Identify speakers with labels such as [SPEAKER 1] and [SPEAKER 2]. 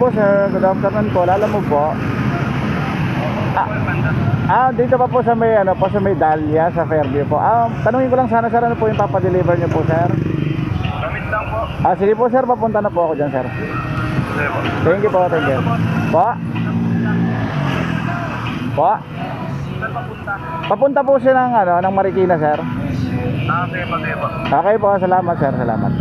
[SPEAKER 1] po sir, good afternoon po. Lala mo po. Dito pa po sa may ano po sa may Dahlia sa Fairview po. Tanungin ko lang sana sir, ano po yung papa-deliver niyo po sir?
[SPEAKER 2] Damit lang po.
[SPEAKER 1] Sige po sir, papunta na po ako diyan sir.
[SPEAKER 2] Sige po.
[SPEAKER 1] Thank you po, thank you. Po. Po. Papunta po siya ng ano, ng Marikina sir.
[SPEAKER 2] Okay po.
[SPEAKER 1] Okay po, salamat sir, salamat.